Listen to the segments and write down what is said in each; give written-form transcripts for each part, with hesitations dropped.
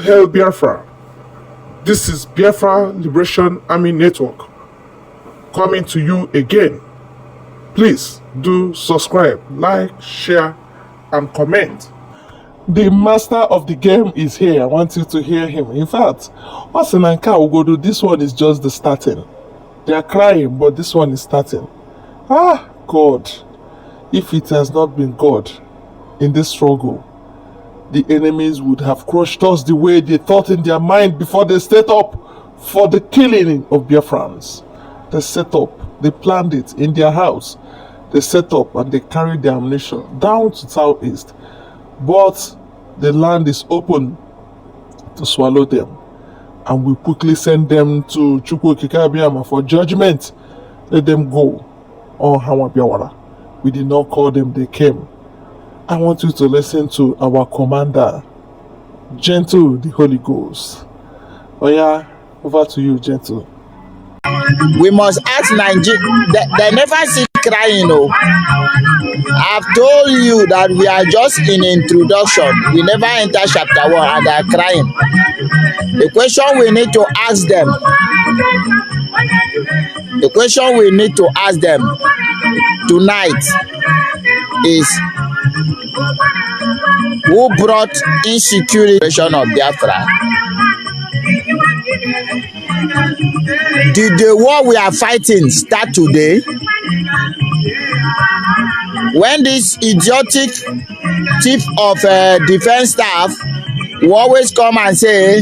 Hail Biafra! This is Biafra Liberation Army Network coming to you again. Please do subscribe, like, share, and comment. The master of the game is here. I want you to hear him. In fact, Wasananka Ugodu, this one is just the starting. They are crying, but this one is starting. Ah, God. If it has not been God in this struggle, the enemies would have crushed us the way they thought in their mind before they set up for the killing of Biafrans. They set up, they planned it in their house. They set up and they carried their ammunition down to southeast. But the land is open to swallow them. And we quickly send them to Chukwukikabiyama for judgment. Let them go. Oh, Hawabiawara. We did not call them, they came. I want you to listen to our commander, Gentle the Holy Ghost. Oh yeah, over to you, Gentle. We must ask Nigeria. They never see crying. No, I've told you that we are just in introduction. We never enter chapter 1 and they are crying. The question we need to ask them. The question we need to ask them tonight is, who brought insecurity of Biafra? Did the war we are fighting start today? When this idiotic chief of defense staff will always come and say,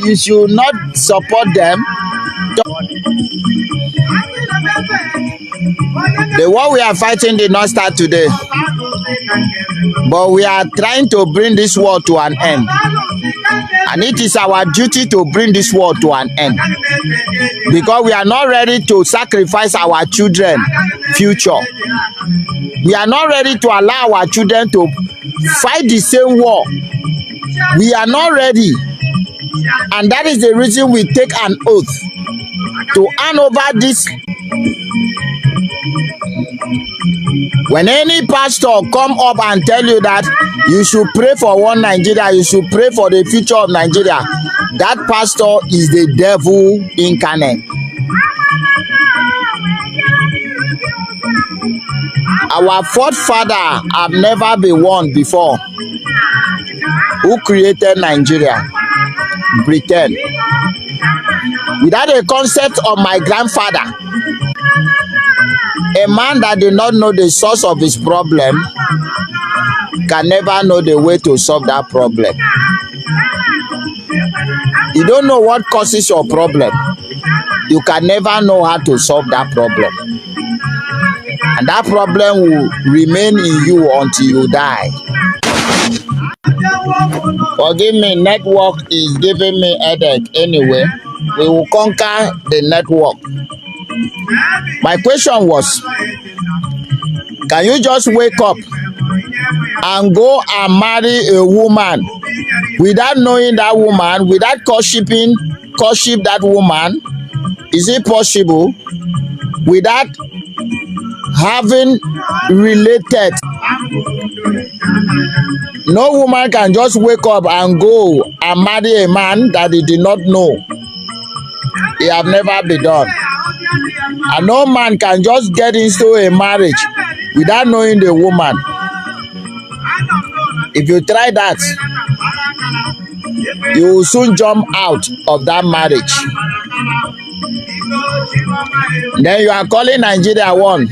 you should not support them. The war we are fighting did not start today, but we are trying to bring this war to an end, and it is our duty to bring this war to an end, because we are not ready to sacrifice our children's future. We are not ready to allow our children to fight the same war. We are not ready, and that is the reason we take an oath to hand over this. When any pastor come up and tell you that you should pray for one Nigeria, you should pray for the future of Nigeria, that pastor is the devil incarnate. Our forefather have never been one before. Who created Nigeria? Britain. Without a concept of my grandfather, a man that did not know the source of his problem can never know the way to solve that problem. You don't know what causes your problem, you can never know how to solve that problem. And that problem will remain in you until you die. Forgive me, network is giving me headache anyway. We will conquer the network. My question was, can you just wake up and go and marry a woman without knowing that woman, without courtship that woman? Is it possible? Without having related? No woman can just wake up and go and marry a man that he did not know. It have never been done. And no man can just get into a marriage without knowing the woman. If you try that, you will soon jump out of that marriage. Then you are calling Nigeria one.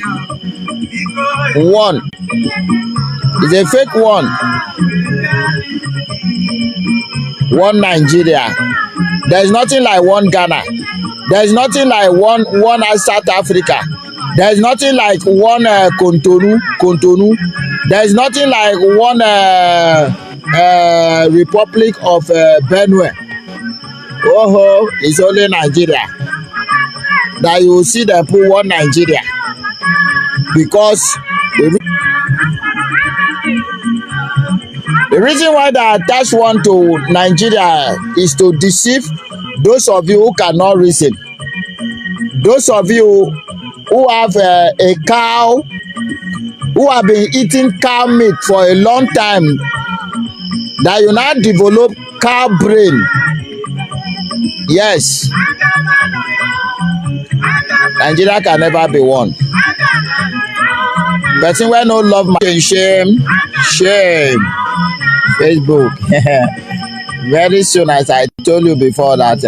It's a fake one. One Nigeria. There is nothing like one Ghana. There is nothing like one South Africa. There is nothing like one Cotonou. There is nothing like one Republic of Benue. Oh, it's only Nigeria. That you will see them put one Nigeria. Because the reason why they attach one to Nigeria is to deceive those of you who cannot reason. Those of you who have a cow, who have been eating cow meat for a long time, that you now develop cow brain. Yes, Nigeria can never be one. Person wey no love my shame. Facebook. Very soon, as I told you before, that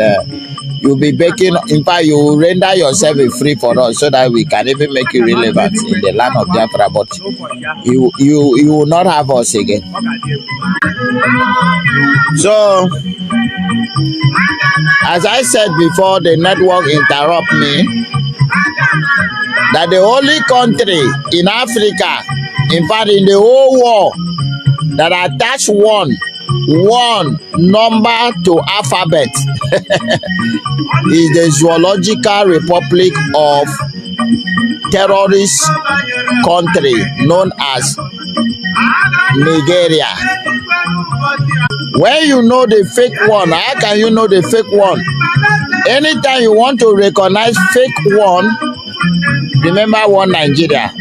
you'll be baking. In fact, you will render yourself free for us, so that we can even make you relevant in the land of Biafra. But you will not have us again. So, as I said before, the network interrupt me. That the only country in Africa, in fact in the whole world, that attach one number to alphabet is the Zoological Republic of terrorist country known as Nigeria. When you know the fake one, how can you know the fake one? Anytime you want to recognize fake one, remember one Nigeria.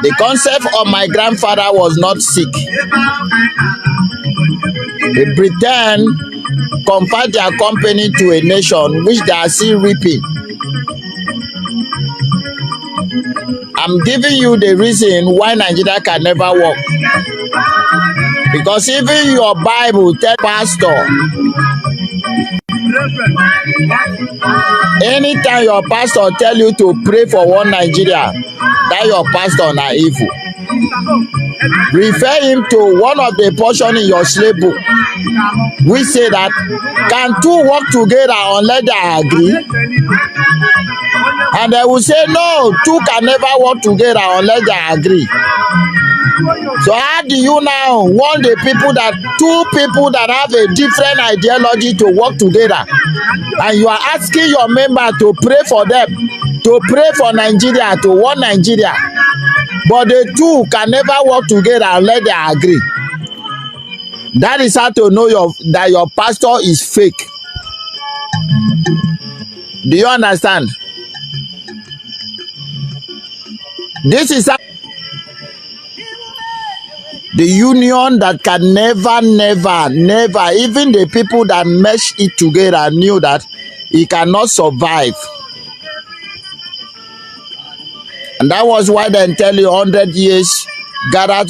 The concept of my grandfather was not sick. They pretend convert their company to a nation which they are still reaping. I'm giving you the reason why Nigeria can never work. Because even your Bible tell pastor, anytime your pastor tell you to pray for one Nigeria, that your pastor na evil. Refer him to one of the portion in your slave book. We say that can two work together unless they agree? And they will say no, two can never work together unless they agree. So how do you now want the people that two people that have a different ideology to work together, and you are asking your member to pray for them, to pray for Nigeria, to one Nigeria, but the two can never work together unless they agree? That is how to know that your pastor is fake. Do you understand? This is how the union that can never, even the people that mesh it together knew that it cannot survive. And that was why they tell you 100 years garage.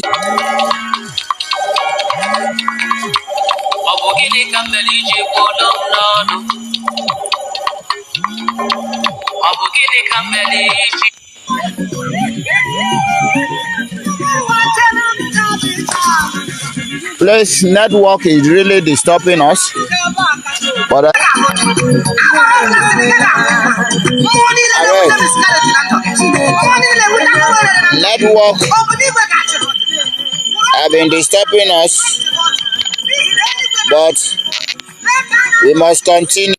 Place network is really disturbing us. But network have been disturbing us, but we must continue.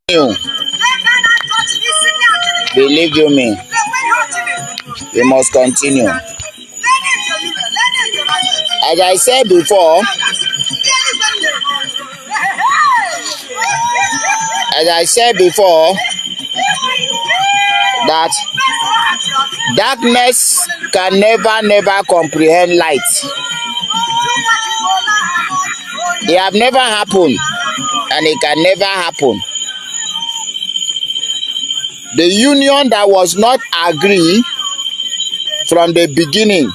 Believe you me, we must continue. As I said before, that darkness can never comprehend light. It have never happened, and it can never happen. The union that was not agreed from the beginning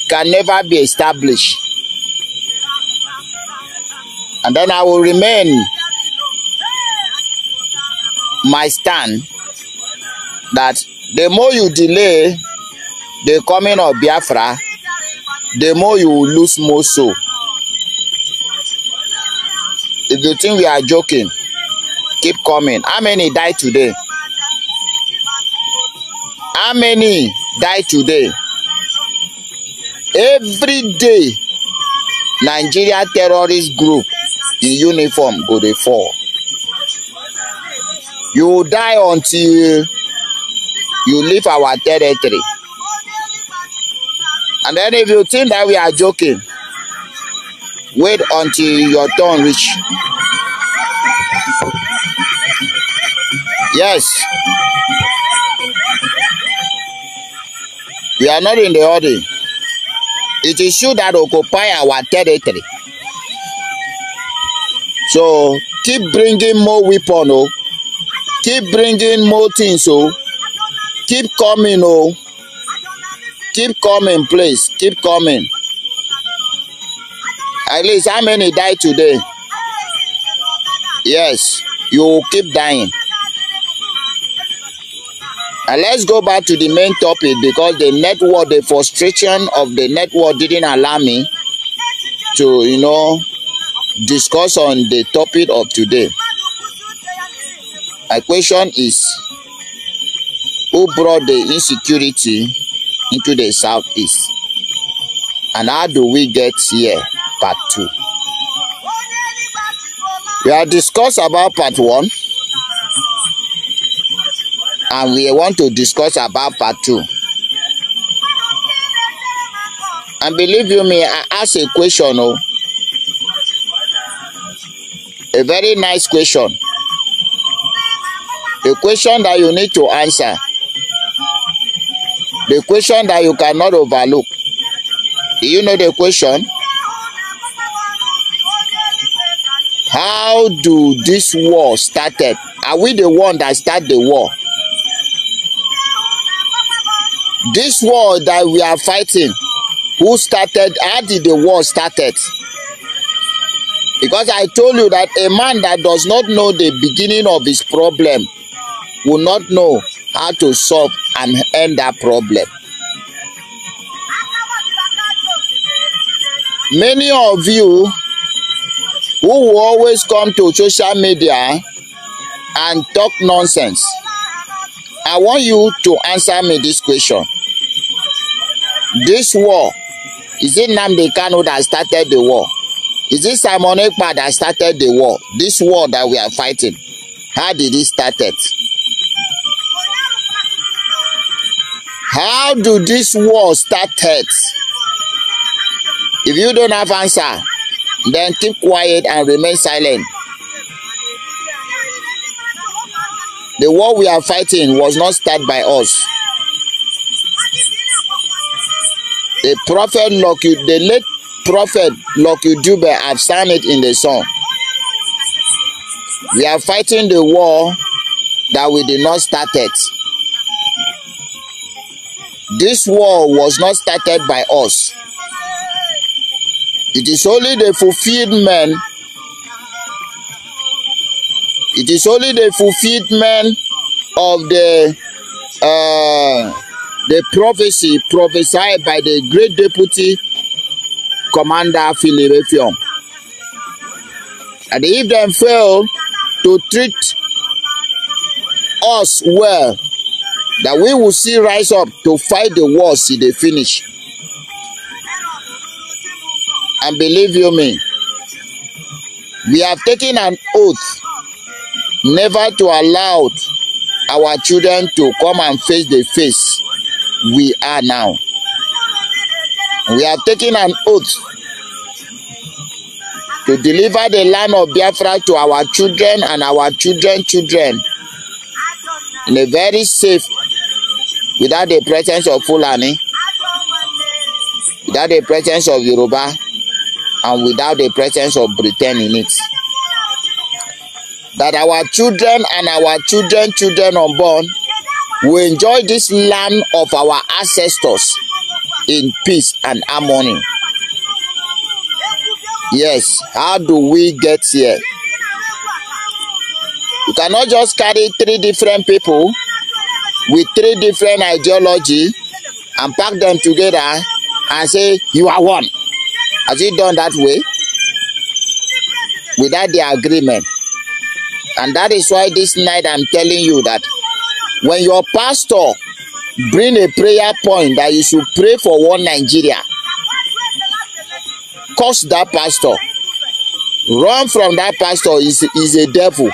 can never be established. And then I will remain my stand that the more you delay the coming of Biafra, the more you will lose more so. If you think we are joking, keep coming. How many died today? How many died today? Every day, Nigeria terrorist group in uniform go dey fall. You will die until you leave our territory. And then if you think that we are joking, wait until your turn reach. Yes. We are not in the hurry. It is you that occupy our territory. So keep bringing more weapons, oh. Keep bringing more things, oh. Keep coming, oh. Keep coming, please. Keep coming. At least how many died today? Yes, you will keep dying. And let's go back to the main topic, because the network, the frustration of the network didn't allow me to, discuss on the topic of today. My question is, who brought the insecurity into the southeast? And how do we get here? Part 2. We have discussed about part 1. And we want to discuss about part 2. And believe you me, I asked a question, oh, a very nice question. A question that you need to answer. The question that you cannot overlook. Do you know the question? How do this war started? Are we the one that started the war? This war that we are fighting, who started? How did the war started? Because I told you that a man that does not know the beginning of his problem will not know how to solve and end that problem. Many of you who will always come to social media and talk nonsense, I want you to answer me this question. This war, is it Nnamdi Kanu that started the war? Is it Simon Ekpa that started the war? This war that we are fighting, how did it start it? How do this war start it? If you don't have answer, then keep quiet and remain silent. The war we are fighting was not started by us. The prophet the late prophet Lucky Dube have sang it in the song. We are fighting the war that we did not start it. This war was not started by us. It is only the fulfillment. It is only the fulfillment of the prophecy prophesied by the great deputy commander Philip Effiong. And if they fail to treat us well, that we will see rise up to fight the war till they finish. And believe you me, we have taken an oath never to allow our children to come and face the face we are now. We have taken an oath to deliver the land of Biafra to our children and our children's children in a very safe, without the presence of Fulani, without the presence of Yoruba, and without the presence of Britain in it. That our children and our children's children unborn will enjoy this land of our ancestors in peace and harmony. Yes, how do we get here? You cannot just carry 3 different people with 3 different ideology and pack them together and say you are one. Has it done that way? Without the agreement. And that is why this night I'm telling you that when your pastor bring a prayer point that you should pray for one Nigeria, curse that pastor. Run from that pastor. Is a devil.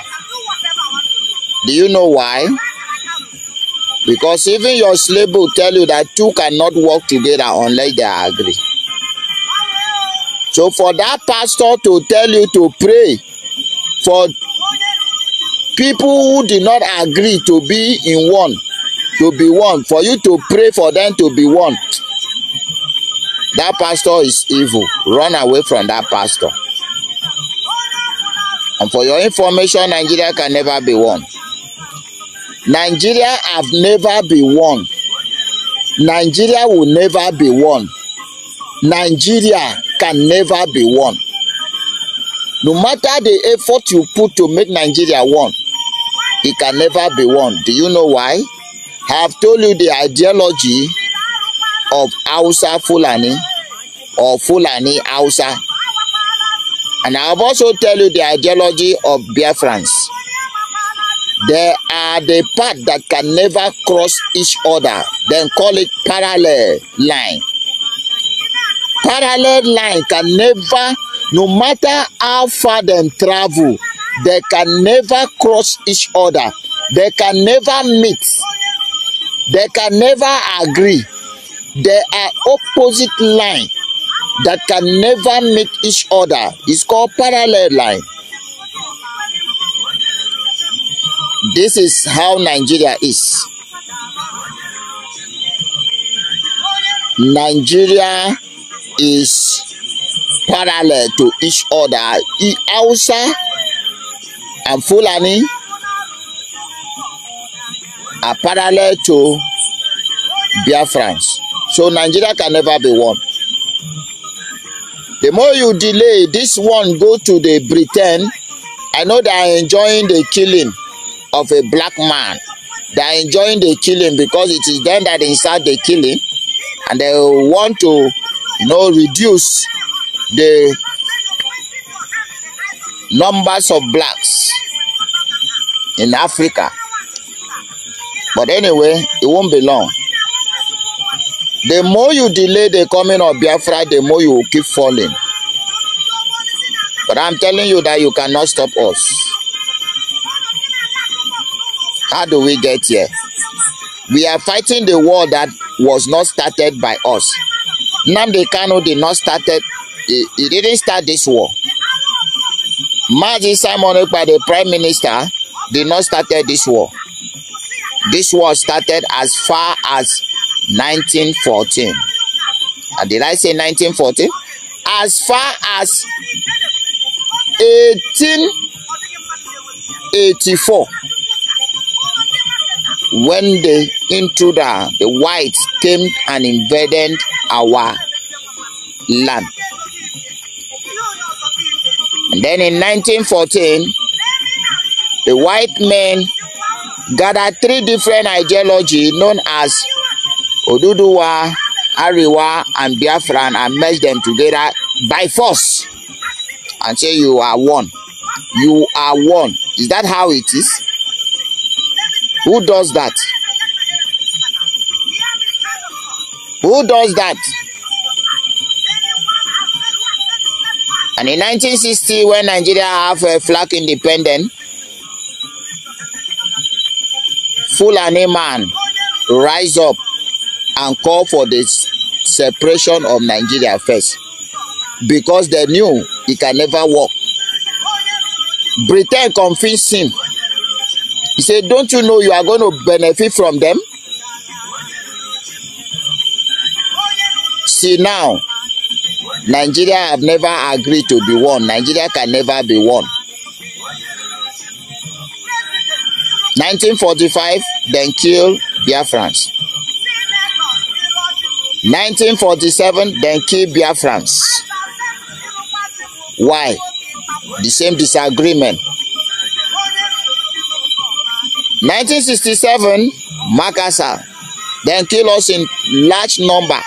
Do you know why? Because even your slave will tell you that 2 cannot work together unless they agree. So for that pastor to tell you to pray for people who did not agree to be in one, to be one, for you to pray for them to be one, that pastor is evil. Run away from that pastor. And for your information, Nigeria can never be one. Nigeria have never been one. Nigeria will never be one. Nigeria can never be one. No matter the effort you put to make Nigeria one, it can never be one. Do you know why? I have told you the ideology of Hausa Fulani or Fulani Hausa. And I have also tell you the ideology of Biafrans. There are the paths that can never cross each other. Then call it parallel line. Parallel line can never, no matter how far them travel, they can never cross each other. They can never meet. They can never agree. There are opposite lines that can never meet each other. It's called parallel line. This is how Nigeria is. Nigeria is parallel to each other. Hausa and Fulani are parallel to Biafrans. So Nigeria can never be one. The more you delay, this one go to the Britain. I know they are enjoying the killing of a black man. They are enjoying the killing because it is them that inside the killing, and they want to, reduce the numbers of blacks in Africa. But anyway, it won't be long. The more you delay the coming of Biafra, the more you will keep falling. But I'm telling you that you cannot stop us. How do we get here? We are fighting the war that was not started by us. Nnamdi Kanu did not start it. He didn't start this war. Mazi Simon Ekpa, the Prime Minister, did not start this war. This war started as far as 1914. And did I say 1914? As far as 1884. When the intruder, the whites, came and invaded our land. And then in 1914, the white men gathered three different ideologies known as Oduduwa, Ariwa, and Biafran and merged them together by force and say you are one. You are one. Is that how it is? Who does that? Who does that? And in 1960, when Nigeria have a flag independent, Fulani man rise up and call for the separation of Nigeria first, because they knew it can never work. Britain convinced him. He said, don't you know you are going to benefit from them? See now, Nigeria have never agreed to be one. Nigeria can never be one. 1945, then kill Biafrans. 1947, then kill Biafrans. Why? The same disagreement. 1967, Makassar, then kill us in large number.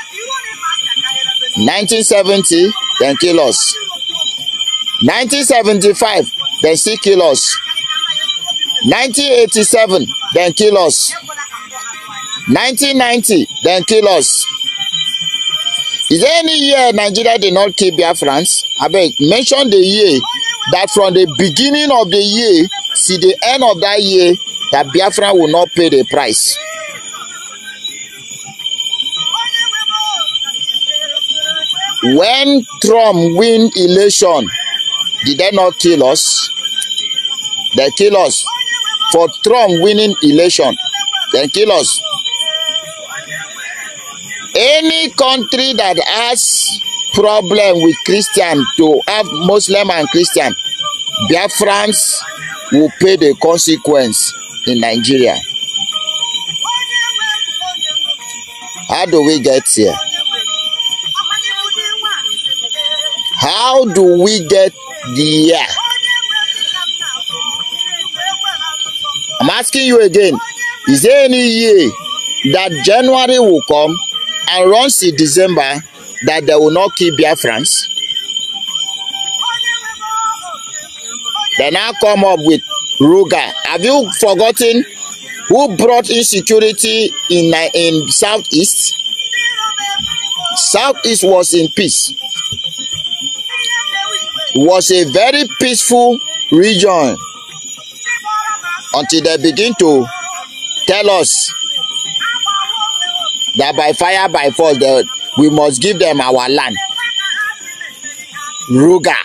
1970, then kill us. 1975, then still kill us. 1987, then kill us. 1990, then kill us. Is there any year Nigeria did not kill Biafrans? I beg, mention the year that from the beginning of the year to the end of that year that Biafra will not pay the price. When Trump win election, did they not kill us? They kill us. For Trump winning election, they kill us. Any country that has problem with Christian to have Muslim and Christian, Biafrans will pay the consequence in Nigeria. How do we get here? How do we get here? I'm asking you again. Is there any year that January will come and runs in December that they will not kill Biafrans? They now come up with Ruga. Have you forgotten who brought insecurity in Southeast? Southeast was in peace. It was a very peaceful region until they begin to tell us that by fire, by force, we must give them our land. Ruga.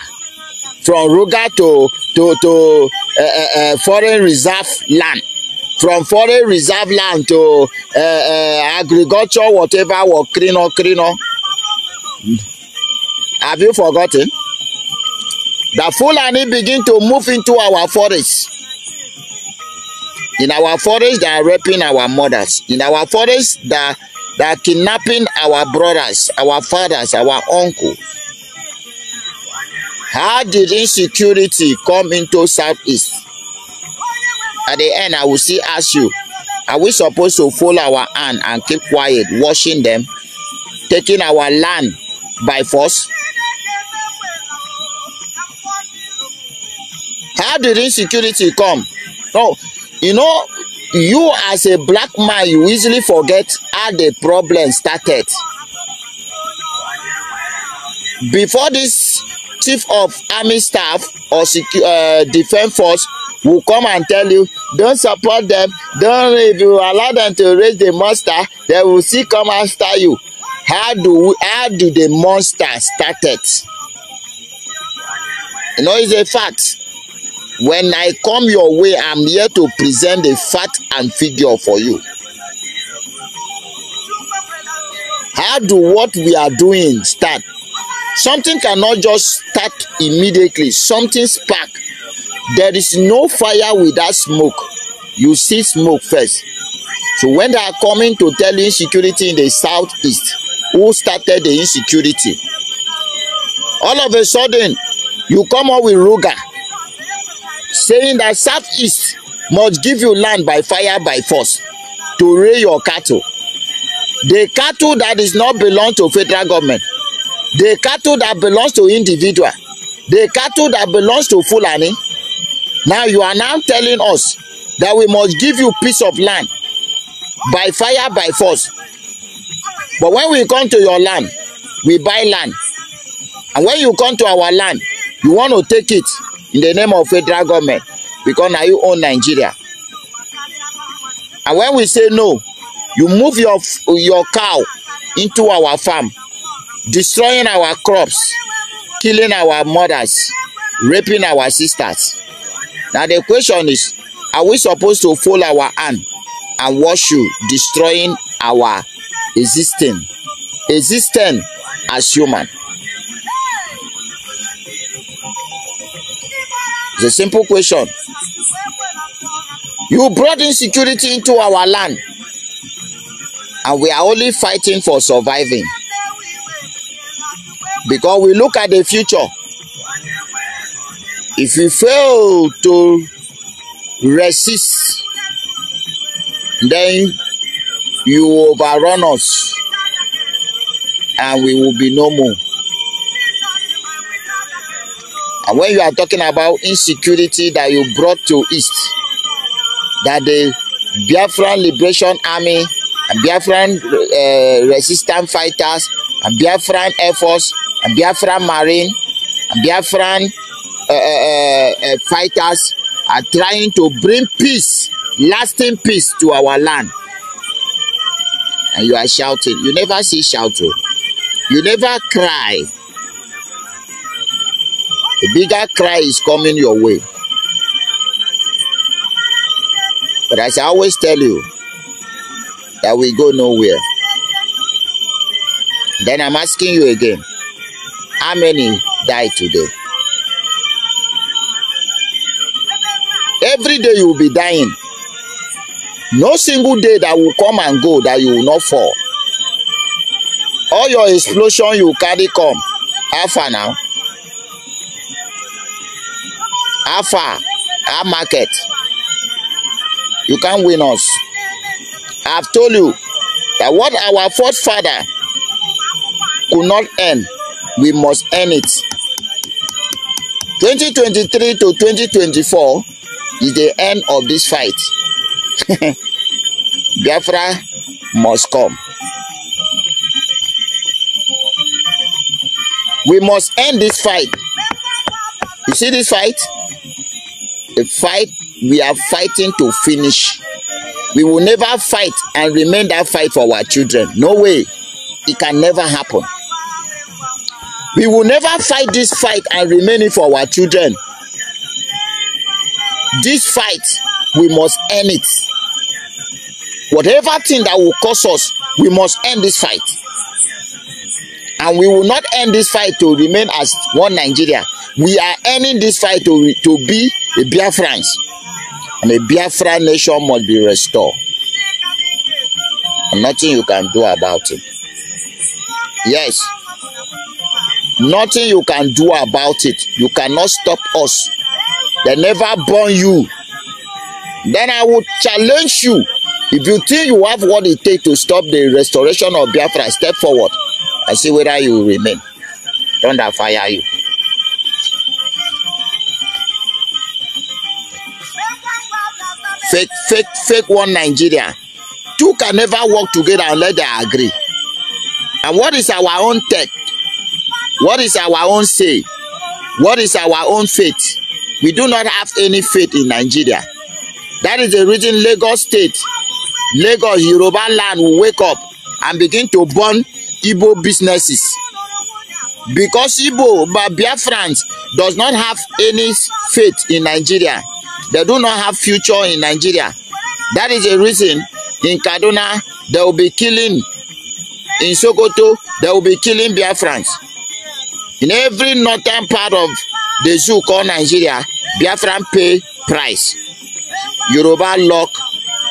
From Ruga to foreign reserve land. From foreign reserve land to agriculture, whatever, or Krino. Have you forgotten? The Fulani begin to move into our forests. In our forests, they are raping our mothers. In our forests, they are kidnapping our brothers, our fathers, our uncles. How did insecurity come into Southeast? At the end, I will still ask you, are we supposed to fold our hand and keep quiet, watching them, taking our land by force? How did insecurity come? No, you know, you as a black man, you easily forget how the problem started. Before this chief of army staff or defense force will come and tell you, don't support them, don't, if you allow them to raise the monster, they will still come after you. How do the monster started? You know, it's a fact. When I come your way, I'm here to present a fact and figure for you. How do what we are doing start? Something cannot just start immediately. Something spark. There is no fire without smoke. You see smoke first. So when they are coming to tell insecurity in the Southeast, who started the insecurity? All of a sudden, you come up with Ruga, saying that Southeast must give you land by fire, by force, to raise your cattle. The cattle that is not belong to federal government, the cattle that belongs to individual, the cattle that belongs to Fulani. Now you are now telling us that we must give you piece of land by fire, by force. But when we come to your land, we buy land. And when you come to our land, you want to take it in the name of federal government because now you own Nigeria. And when we say no, you move your cow into our farm, destroying our crops, killing our mothers, raping our sisters. Now the question is, are we supposed to fold our hand and watch you destroying our existence as human? It's a simple question. You brought insecurity into our land, and we are only fighting for surviving. Because we look at the future. If we fail to resist, then you will overrun us, and we will be no more. And when you are talking about insecurity that you brought to East, that the Biafran Liberation Army and Biafran resistance fighters and Biafran Air Force and Biafran Marine and Biafran fighters are trying to bring peace, lasting peace to our land. And you are shouting. You never see shouting. You never cry. A bigger cry is coming your way. But as I always tell you, that we go nowhere. Then I'm asking you again, how many died today? Every day you will be dying. No single day that will come and go that you will not fall. All your explosion you carry come. How far now? How far? How market? You can't win us. I've told you that what our forefather could not earn, we must earn it. 2023 to 2024 is the end of this fight. Biafra must come. We must end this fight. You see this fight? The fight we are fighting to finish. We will never fight and remain that fight for our children. No way. It can never happen. We will never fight this fight and remain it for our children. This fight, we must end it. Whatever thing that will cause us, we must end this fight. And we will not end this fight to remain as one Nigeria. We are ending this fight to be a Biafrans. And a Biafra nation must be restored. And nothing you can do about it. Yes. Nothing you can do about it. You cannot stop us. They never born you. Then I would challenge you. If you think you have what it takes to stop the restoration of Biafra, step forward and see whether you will remain. Thunder fire you. Fake one Nigeria. Two can never work together unless they agree. And what is our own tech? What is our own say? What is our own faith? We do not have any faith in Nigeria. That is the reason Lagos State, Lagos, Yoruba land will wake up and begin to burn Igbo businesses. Because Igbo, Biafrans, does not have any faith in Nigeria. They do not have future in Nigeria. That is the reason in Kaduna, they will be killing. In Sokoto, they will be killing Biafrans. In every northern part of the zoo called Nigeria, Biafran pay price. Yoruba lock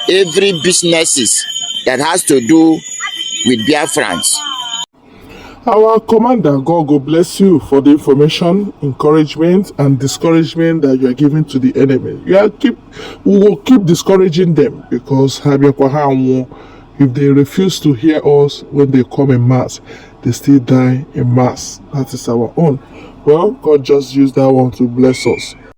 every businesses that has to do with Biafrans. Our commander, God go bless you for the information, encouragement, and discouragement that you are giving to the enemy. We will keep discouraging them because if they refuse to hear us when they come in mass, they still die in mass. That is our own. Well, God just used that one to bless us.